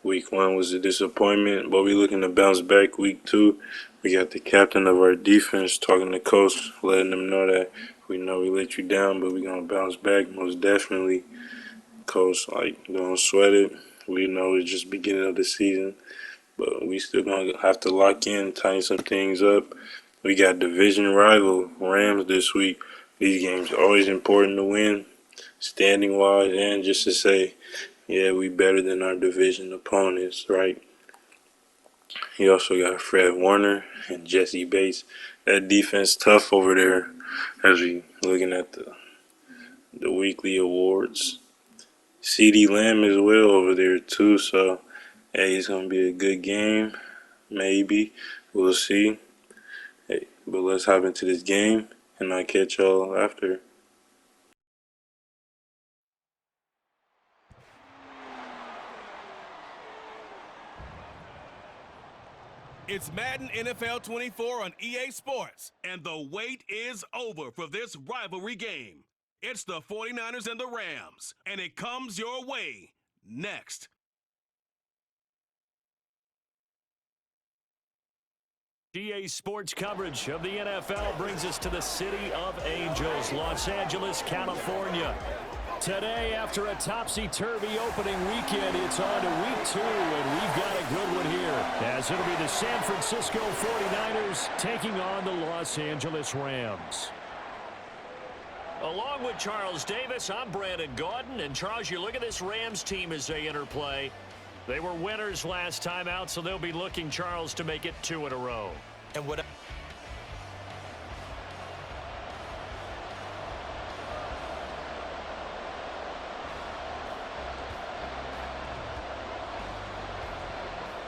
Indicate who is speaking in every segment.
Speaker 1: Week 1 was a disappointment, but we looking to bounce back week 2. We got the captain of our defense talking to coach, letting them know that we know we let you down, but we gonna bounce back most definitely. Coach, don't sweat it. We know it's just beginning of the season, but we still gonna have to lock in, tighten some things up. We got division rival Rams this week. These games are always important to win, standing wise, and just to say, yeah, we better than our division opponents, right? You also got Fred Warner and Jesse Bates. That defense tough over there as we looking at the weekly awards. CeeDee Lamb as well over there too, so hey, it's gonna be a good game. Maybe. We'll see. Hey, but let's hop into this game and I'll catch y'all after.
Speaker 2: It's Madden NFL 24 on EA Sports, and the wait is over for this rivalry game. It's the 49ers and the Rams, and it comes your way next.
Speaker 3: EA Sports coverage of the NFL brings us to the City of Angels, Los Angeles, California. Today, after a topsy-turvy opening weekend, it's on to week 2, and we've got a good one here, as it'll be the San Francisco 49ers taking on the Los Angeles Rams. Along with Charles Davis, I'm Brandon Gaudin, and Charles, you look at this Rams team as they enter play. They were winners last time out, so they'll be looking, Charles, to make it 2 in a row.
Speaker 4: And what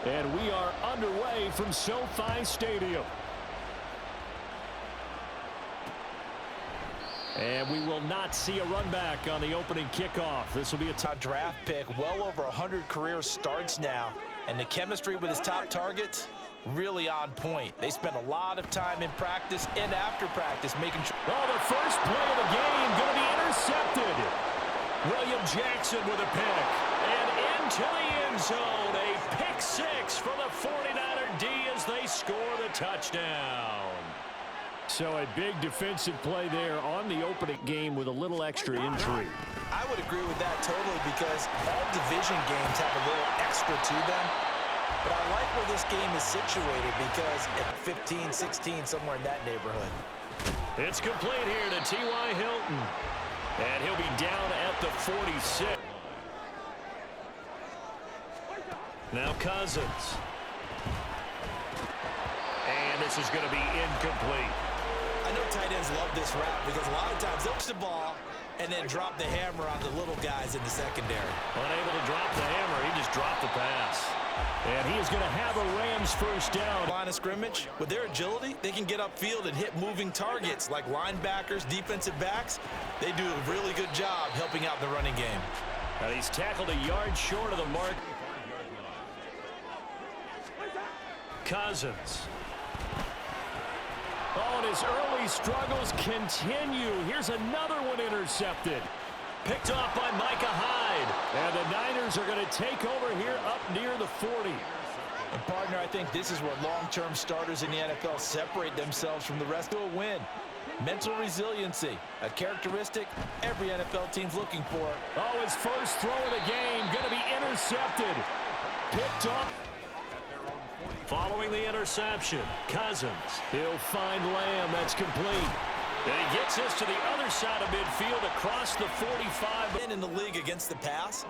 Speaker 3: And we are underway from SoFi Stadium. And we will not see a run back on the opening kickoff. This will be a
Speaker 4: top draft pick, well over 100 career starts now. And the chemistry with his top targets, really on point. They spent a lot of time in practice and after practice making sure.
Speaker 3: Oh, the first play of the game going to be intercepted. William Jackson with a pick. And into the end zone. A pick 6 for the 49er D as they score the touchdown. So a big defensive play there on the opening game with a little extra intrigue.
Speaker 4: I would agree with that totally because all division games have a little extra to them. But I like where this game is situated because at 15, 16, somewhere in that neighborhood.
Speaker 3: It's complete here to T.Y. Hilton. And he'll be down at the 46. Now Cousins. And this is going to be incomplete.
Speaker 4: I know tight ends love this route because a lot of times they'll push the ball and then drop the hammer on the little guys in the secondary.
Speaker 3: Unable to drop the hammer, he just dropped the pass. And he is going to have a Rams first down.
Speaker 4: Line of scrimmage, with their agility, they can get upfield and hit moving targets like linebackers, defensive backs. They do a really good job helping out the running game.
Speaker 3: And he's tackled a yard short of the mark. Cousins. Oh, and his early struggles continue. Here's another one intercepted. Picked off by Micah Hyde. And the Niners are going to take over here up near the 40.
Speaker 4: And partner, I think this is where long-term starters in the NFL separate themselves from the rest of a win. Mental resiliency, a characteristic every NFL team's looking for.
Speaker 3: Oh, his first throw of the game going to be intercepted. Picked off. Following the interception, Cousins. He'll find Lamb. That's complete. And he gets this to the other side of midfield across the 45.
Speaker 4: In the league against the pass,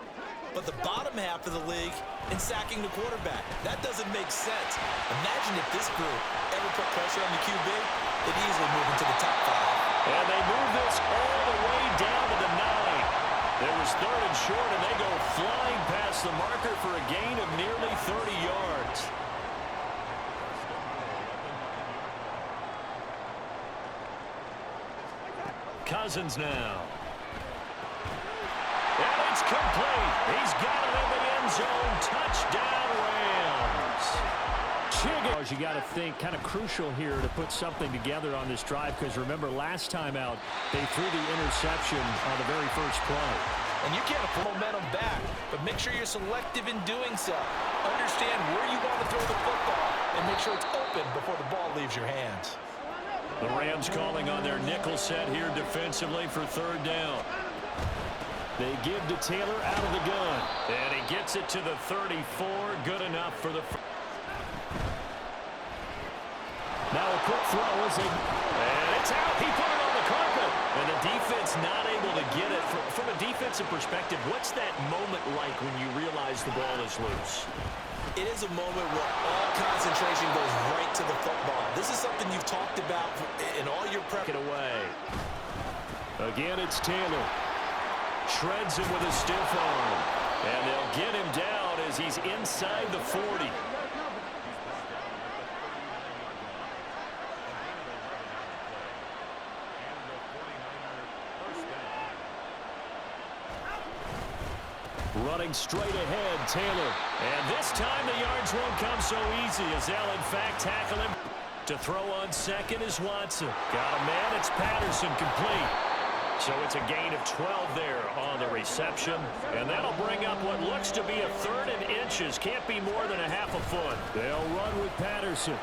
Speaker 4: but the bottom half of the league in sacking the quarterback. That doesn't make sense. Imagine if this group ever put pressure on the QB, they'd easily move into the top 5.
Speaker 3: And they move this all the way down to the 9. There was 3rd and short, and they go flying past the marker for a gain of nearly 30 yards. Cousins now. And it's complete. He's got it in the end zone. Touchdown, Rams. You got to think kind of crucial here to put something together on this drive because remember last time out they threw the interception on the very first play.
Speaker 4: And you can't afford momentum back, but make sure you're selective in doing so. Understand where you want to throw the football and make sure it's open before the ball leaves your hands.
Speaker 3: The Rams calling on their nickel set here defensively for third down. They give to Taylor out of the gun. And he gets it to the 34. Good enough for the... Now a quick throw is a... And it's out. He put it on the carpet. And the defense not able to get it. From a defensive perspective, what's that moment like when you realize the ball is loose?
Speaker 4: It is a moment where all concentration goes right to the football. This is something you've talked about in all your prep.
Speaker 3: Get away. Again, it's Taylor. Shreds him with a stiff arm. And they'll get him down as he's inside the 40. Running straight ahead, Taylor. And this time the yards won't come so easy as they'll in fact tackle him. To throw on second is Watson. Got a man, it's Patterson, complete. So it's a gain of 12 there on the reception. And that'll bring up what looks to be a third and inches. Can't be more than a half a foot. They'll run with Patterson.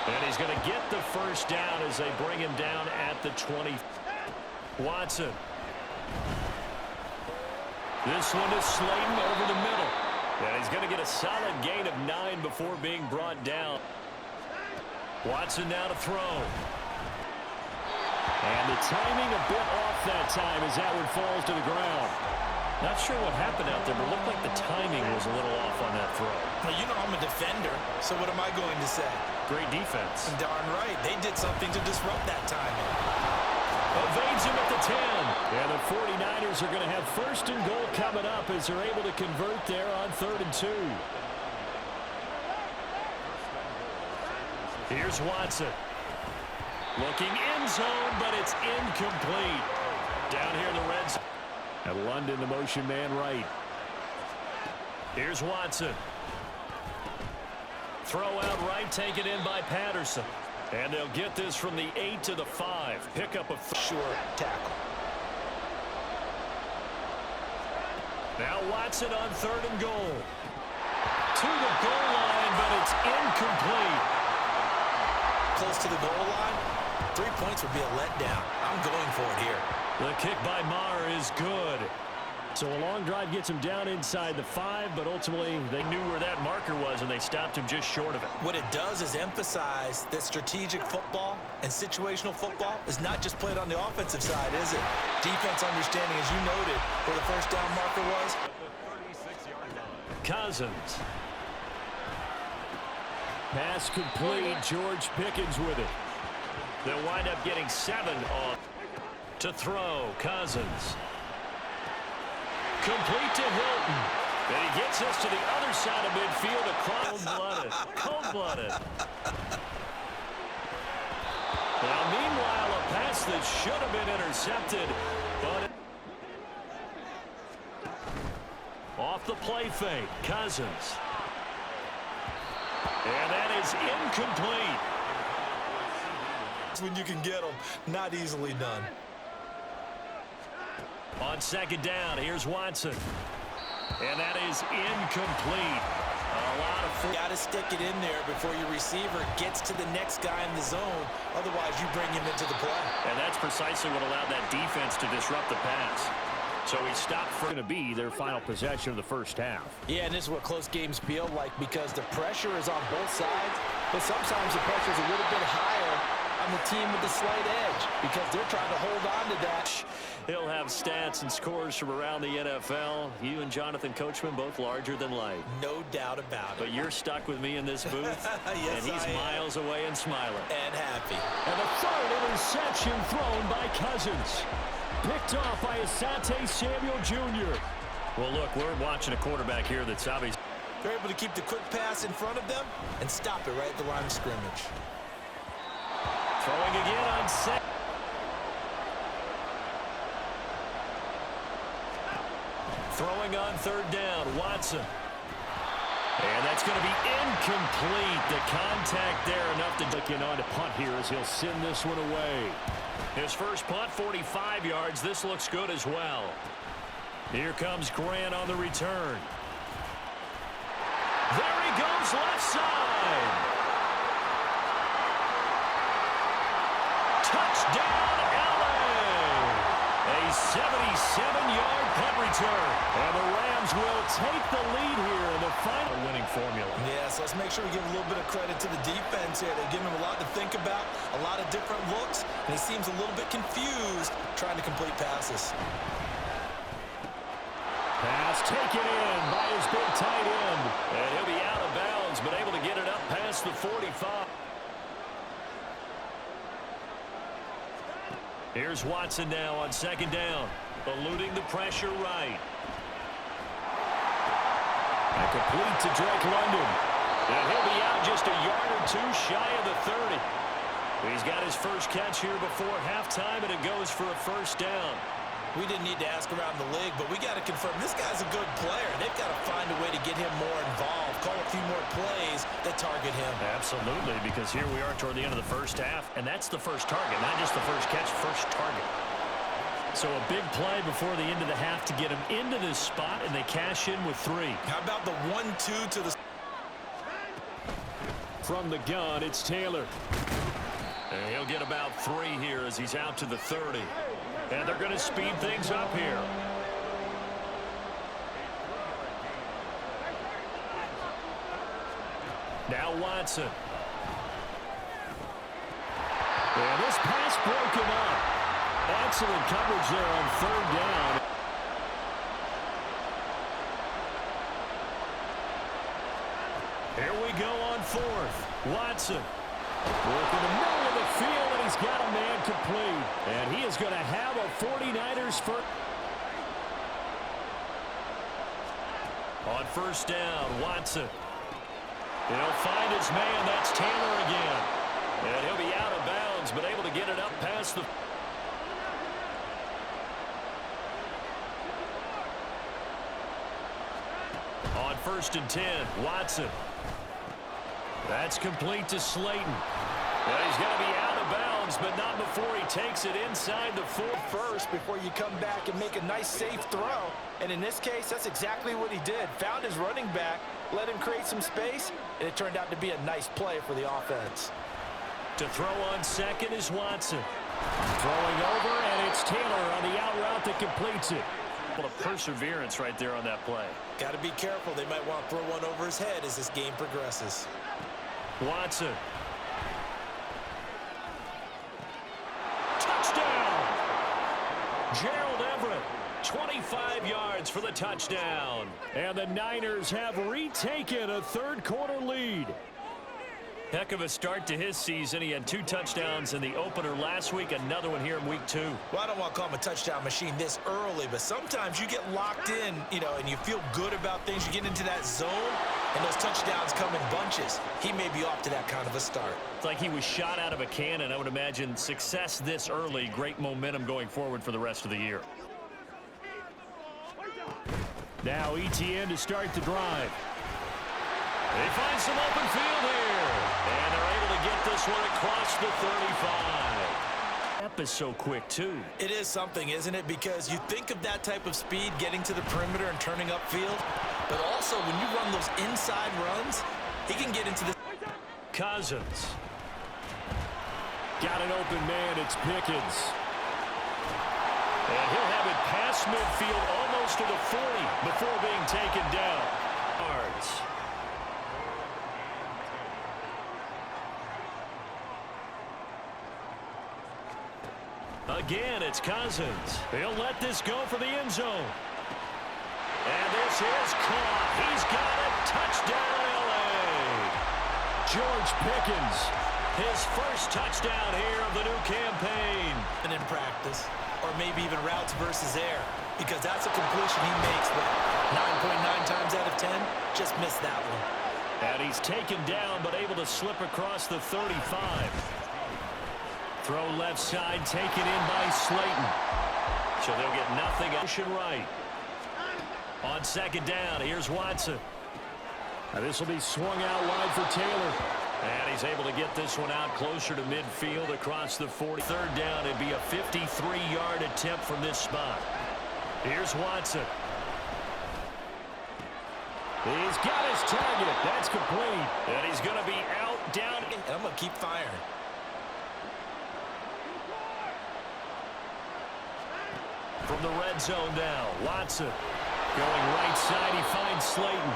Speaker 3: And he's going to get the first down as they bring him down at the 20. Watson. This one is Slayton over the middle. And he's going to get a solid gain of 9 before being brought down. Watson now to throw. And the timing a bit off that time as that one falls to the ground. Not sure what happened out there, but it looked like the timing was a little off on that throw.
Speaker 4: Well, you know I'm a defender, so what am I going to say?
Speaker 3: Great defense.
Speaker 4: Darn right. They did something to disrupt that timing.
Speaker 3: Evades him at the 10. And the 49ers are going to have first and goal coming up as they're able to convert there on 3rd and 2. Here's Watson. Looking end zone, but it's incomplete. Down here in the red zone. And London, the motion man right. Here's Watson. Throw out right, taken in by Patterson. And they'll get this from the 8 to the 5. Pick up a short tackle. Now Watson on 3rd and goal. To the goal line, but it's incomplete.
Speaker 4: Close to the goal line. 3 points would be a letdown. I'm going for it here.
Speaker 3: The kick by Maher is good. So a long drive gets him down inside the 5, but ultimately they knew where that marker was, and they stopped him just short of it.
Speaker 4: What it does is emphasize that strategic football and situational football is not just played on the offensive side, is it? Defense understanding, as you noted, where the first down marker was.
Speaker 3: Cousins. Pass complete. George Pickens with it. They'll wind up getting 7 off. To throw, Cousins. Complete to Hilton. And he gets us to the other side of midfield. Cold-blooded. Cold-blooded. Now, meanwhile, a pass that should have been intercepted. But off the play fake, Cousins. And that is incomplete.
Speaker 4: When you can get them, not easily done.
Speaker 3: On 2nd down, here's Watson. And that is incomplete. A lot of...
Speaker 4: Got to stick it in there before your receiver gets to the next guy in the zone. Otherwise, you bring him into the play.
Speaker 3: And that's precisely what allowed that defense to disrupt the pass. So he stopped for going to be their final possession of the first half.
Speaker 4: Yeah, and this is what close games feel like because the pressure is on both sides, but sometimes the pressure is a little bit higher on the team with the slight edge because they're trying to hold on to that.
Speaker 3: He'll have stats and scores from around the NFL. You and Jonathan Coachman both larger than life.
Speaker 4: No doubt about it.
Speaker 3: But you're stuck with me in this booth,
Speaker 4: yes,
Speaker 3: and he's miles away and smiling.
Speaker 4: And happy.
Speaker 3: And a 3rd interception thrown by Cousins. Picked off by Asante Samuel Jr. Well, look, we're watching a quarterback here that's obvious.
Speaker 4: They're able to keep the quick pass in front of them and stop it right at the line of scrimmage.
Speaker 3: Throwing again on set. Throwing on 3rd down, Watson. And that's going to be incomplete. The contact there enough to look in on to punt here as he'll send this one away. His first punt, 45 yards. This looks good as well. Here comes Grant on the return. There he goes, left side. Touchdown, LA. A 77-yard punt return. And the Rams will take the lead here in the final winning formula.
Speaker 4: Yes, let's make sure we give a little bit of credit to the defense here. They're giving him a lot to think about, a lot of different looks, and he seems a little bit confused trying to complete passes.
Speaker 3: Pass taken in by his big tight end. And he'll be out of bounds, but able to get it up past the 45. Here's Watson now on second down, eluding the pressure right. And complete to Drake London. And he'll be out just a yard or two shy of the 30. He's got his first catch here before halftime, and it goes for a first down.
Speaker 4: We didn't need to ask around the league, but we got to confirm this guy's a good player. They've got to find a way to get him more involved, call a few more plays that target him.
Speaker 3: Absolutely, because here we are toward the end of the first half, and that's the first target, not just the first catch, first target. So a big play before the end of the half to get him into this spot, and they cash in with 3.
Speaker 4: How about the 1-2 to the...
Speaker 3: From the gun, it's Taylor. And he'll get about 3 here as he's out to the 30. And they're going to speed things up here. Now Watson. And this pass broken up. Excellent coverage there on third down. Here we go on fourth. Watson. Working the middle of the field, and he's got a man complete. And he is going to have a 49ers first. On first down, Watson. He'll find his man. That's Taylor again. And he'll be out of bounds, but able to get it up past the... On first and 10, Watson. That's complete to Slayton. Well, he's going to be out of bounds, but not before he takes it inside the 4
Speaker 4: first before you come back and make a nice, safe throw. And in this case, that's exactly what he did. Found his running back, let him create some space, and it turned out to be a nice play for the offense.
Speaker 3: To throw on second is Watson. Throwing over, and it's Taylor on the out route that completes it. A little perseverance right there on that play.
Speaker 4: Got to be careful. They might want to throw one over his head as this game progresses.
Speaker 3: Watson. Touchdown! Gerald Everett, 25 yards for the touchdown. And the Niners have retaken a third-quarter lead. Heck of a start to his season. He had 2 touchdowns in the opener last week, another one here in week 2.
Speaker 4: Well, I don't want to call him a touchdown machine this early, but sometimes you get locked in, and you feel good about things. You get into that zone, and those touchdowns come in bunches. He may be off to that kind of a start.
Speaker 3: It's like he was shot out of a cannon. I would imagine success this early, great momentum going forward for the rest of the year. Now ETN to start the drive. They find some open field here. And they're able to get this one across the 35. That is so quick, too.
Speaker 4: It is something, isn't it? Because you think of that type of speed, getting to the perimeter and turning upfield. But also, when you run those inside runs, he can get into the...
Speaker 3: Cousins. Got an open man. It's Pickens. And he'll have it past midfield almost to the 40 before being taken down. Yards. Again, it's Cousins. He'll let this go for the end zone. And this is caught. He's got it. Touchdown, L.A. George Pickens, his first touchdown here of the new campaign.
Speaker 4: And in practice, or maybe even routes versus air, because that's a completion he makes, but 9.9 times out of 10, just missed that one.
Speaker 3: And he's taken down, but able to slip across the 35. Throw left side, taken in by Slayton. So they'll get nothing. Motion right. On second down, here's Watson. This will be swung out wide for Taylor. And he's able to get this one out closer to midfield across the 40. Third down, it'd be a 53-yard attempt from this spot. Here's Watson. He's got his target. That's complete. And he's going to be out, down.
Speaker 4: And I'm going to keep firing.
Speaker 3: From the red zone now, Watson going right side. He finds Slayton.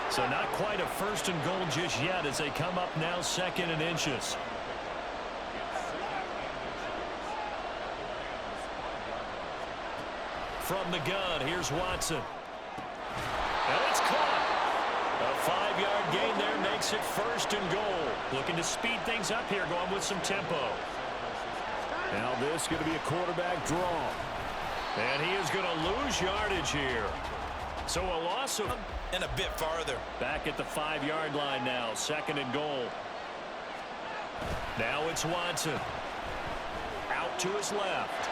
Speaker 3: So not quite a first and goal just yet as they come up now 2nd and inches. From the gun, here's Watson. And it's caught. A 5-yard gain there makes it 1st and goal. Looking to speed things up here, going with some tempo. Now this is going to be a quarterback draw. And he is going to lose yardage here. So a loss of...
Speaker 4: And a bit farther.
Speaker 3: Back at the 5-yard line now, 2nd and goal. Now it's Watson. Out to his left.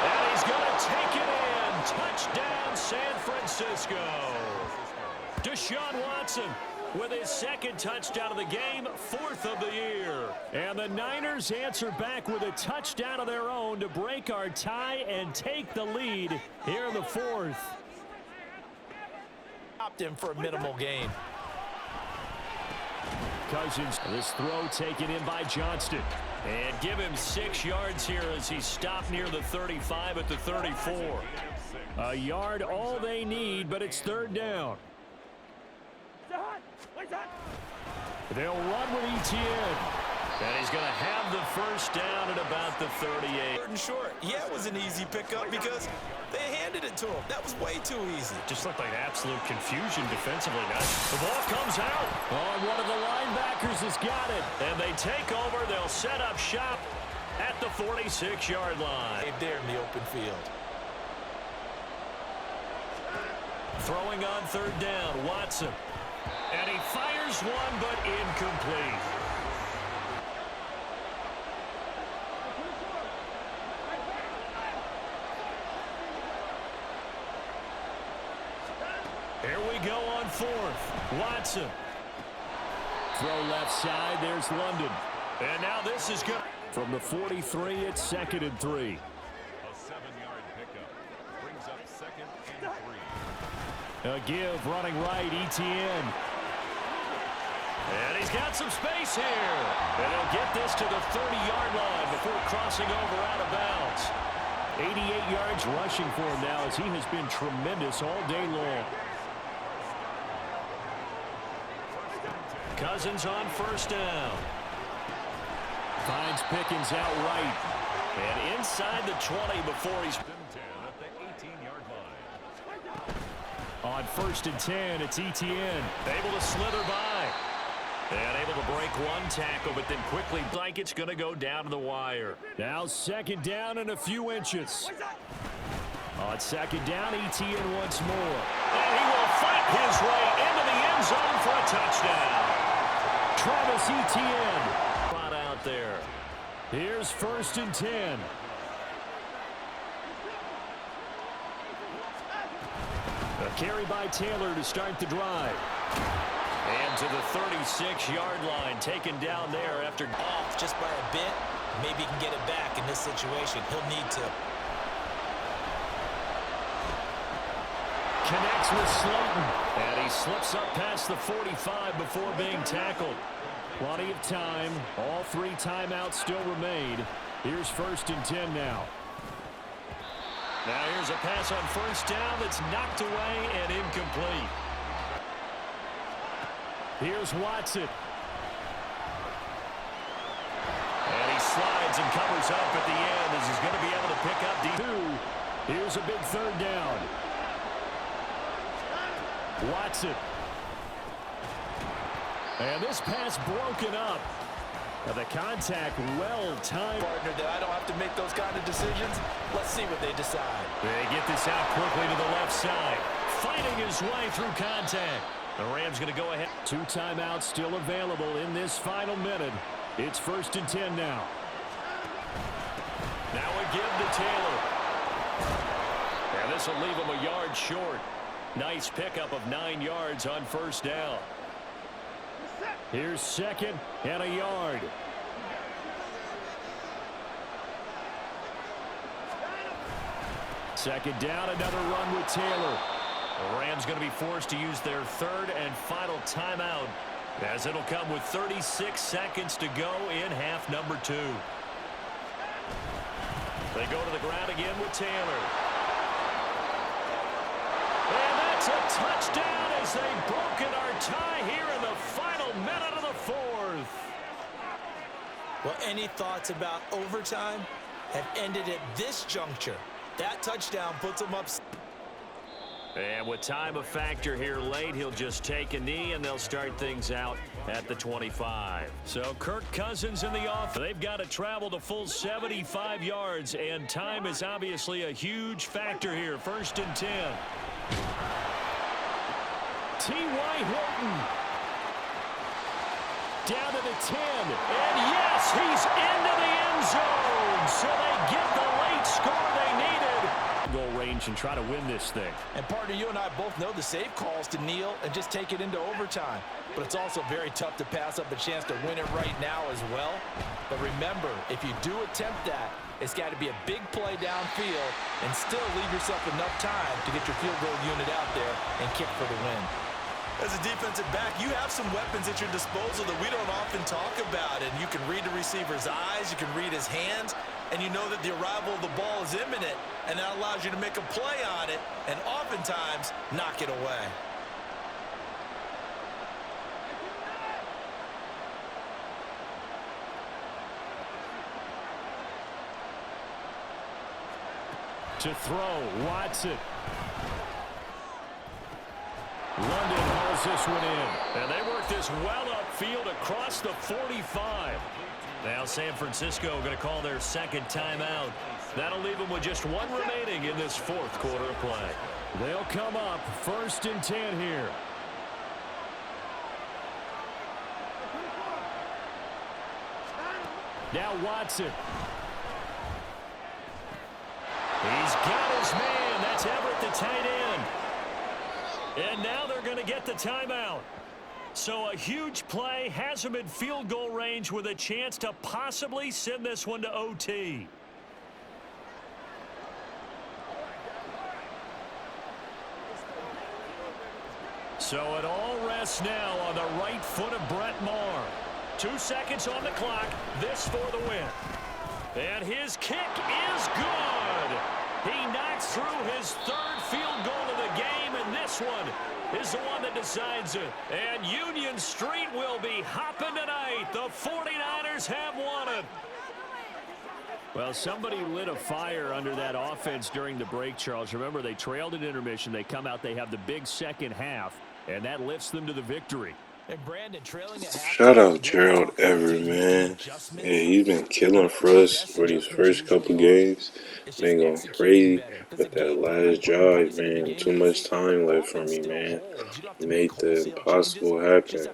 Speaker 3: And he's going to take it in. Touchdown, San Francisco. Deshaun Watson with his 2nd touchdown of the game, 4th of the year. And the Niners answer back with a touchdown of their own to break our tie and take the lead here in the 4th.
Speaker 4: Opt in for a minimal gain.
Speaker 3: Cousins, this throw taken in by Johnston. And give him 6 yards here as he stopped near the 35 at the 34. A yard all they need, but it's 3rd down. They'll run with Etienne. And he's going to have the 1st down at about the 38.
Speaker 4: 3rd and short. Yeah, it was an easy pickup because they handed it to him. That was way too easy.
Speaker 3: Just looked like absolute confusion defensively. Now the ball comes out. Oh, and one of the linebackers has got it. And they take over. They'll set up shop at the 46-yard line.
Speaker 4: Right there in the open field.
Speaker 3: Throwing on 3rd down, Watson. And he fires one, but incomplete. Here we go on 4th. Watson. Throw left side. There's London. And now this is good. From the 43, it's 2nd and 3.
Speaker 2: A 7-yard pickup brings up 2nd and 3.
Speaker 3: A give running right, Etienne. And he's got some space here. And he'll get this to the 30-yard line before crossing over out of bounds. 88 yards rushing for him now as he has been tremendous all day long. Cousins on 1st down. Finds Pickens out right. And inside the 20 before he's...
Speaker 2: At the 18-yard line.
Speaker 3: On 1st and 10, it's Etienne. Able to slither by. And able to break one tackle, but then quickly Blanket's going to go down to the wire. Now 2nd down and a few inches. On 2nd down, Etienne once more. And he will fight his way into the end zone for a touchdown. Travis Etienne. Brought out there. Here's 1st and 10. A carry by Taylor to start the drive. And to the 36-yard line, taken down there after
Speaker 4: off just by a bit. Maybe he can get it back in this situation. He'll need to.
Speaker 3: Connects with Slayton. And he slips up past the 45 before being tackled. Plenty of time. All 3 timeouts still remain. Here's 1st and 10 now. Now here's a pass on 1st down that's knocked away and incomplete. Here's Watson. And he slides and covers up at the end as he's going to be able to pick up D2. Here's a big 3rd down. Watson. And this pass broken up. And the contact well-timed.
Speaker 4: Partner that I don't have to make those kind of decisions. Let's see what they decide.
Speaker 3: They get this out quickly to the left side. Fighting his way through contact. The Rams going to go ahead. 2 timeouts still available in this final minute. It's 1st and 10 now. Now a give to Taylor. And this will leave him a yard short. Nice pickup of 9 yards on first down. Here's second and a yard. Second down, another run with Taylor. The Rams going to be forced to use their third and final timeout, as it'll come with 36 seconds to go in half number 2. They go to the ground again with Taylor. And that's a touchdown as they've broken our tie here in the final minute of the fourth.
Speaker 4: Well, any thoughts about overtime have ended at this juncture. That touchdown puts them up.
Speaker 3: And with time a factor here late, he'll just take a knee and they'll start things out at the 25. So Kirk Cousins in the offense. They've got to travel the full 75 yards, and time is obviously a huge factor here. 1st and 10. T.Y. Hilton down to the 10. And yes, he's into the end zone. So they get the late score they needed. Goal range and try to win this thing.
Speaker 4: And partner, you and I both know the safe calls to kneel and just take it into overtime. But it's also very tough to pass up a chance to win it right now as well. But remember, if you do attempt that, it's got to be a big play downfield and still leave yourself enough time to get your field goal unit out there and kick for the win. As a defensive back, you have some weapons at your disposal that we don't often talk about. And you can read the receiver's eyes, you can read his hands, and you know that the arrival of the ball is imminent, and that allows you to make a play on it and oftentimes knock it away.
Speaker 3: To throw, Watson. London hauls this one in. And they work this well upfield across the 45. Now San Francisco going to call their second timeout. That'll leave them with just one remaining in this fourth quarter of play. They'll come up 1st and 10 here. Now Watson. He's got his man. That's Everett, the tight end. And now they're going to get the timeout. So a huge play has them in field goal range with a chance to possibly send this one to OT. So it all rests now on the right foot of Brett Maher. 2 seconds on the clock. This for the win. And his kick is good. He knocks through his 3rd field goal of the game, and this one is the one that decides it. And Union Street will be hopping tonight. The 49ers have won it. Well, somebody lit a fire under that offense during the break, Charles. Remember, they trailed at intermission. They come out, they have the big second half, and that lifts them to the victory.
Speaker 4: And Brandon trailing at half.
Speaker 1: Shout out Gerald Everett, man. Yeah, he's been killing for us for these first couple games. Been going crazy. But that last drive, man, too much time left for me, man. Made the impossible happen.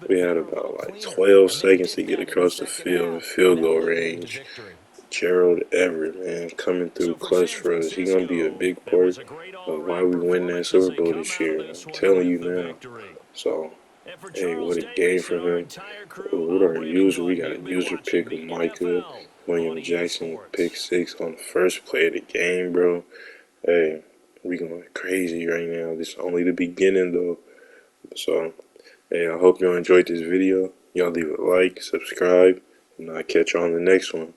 Speaker 1: We had about like 12 seconds to get across the field in field goal range. Gerald Everett, man, coming through clutch for us. He's going to be a big part of why we win that Super Bowl this year. I'm telling you now. So, hey, what a game for him. What our user? We got a user pick of Micah William Jackson, pick 6 on the first play of the game, bro. Hey, we going crazy right now. This is only the beginning, though. So, hey, I hope you enjoyed this video. Y'all leave a like, subscribe, and I'll catch you on the next one.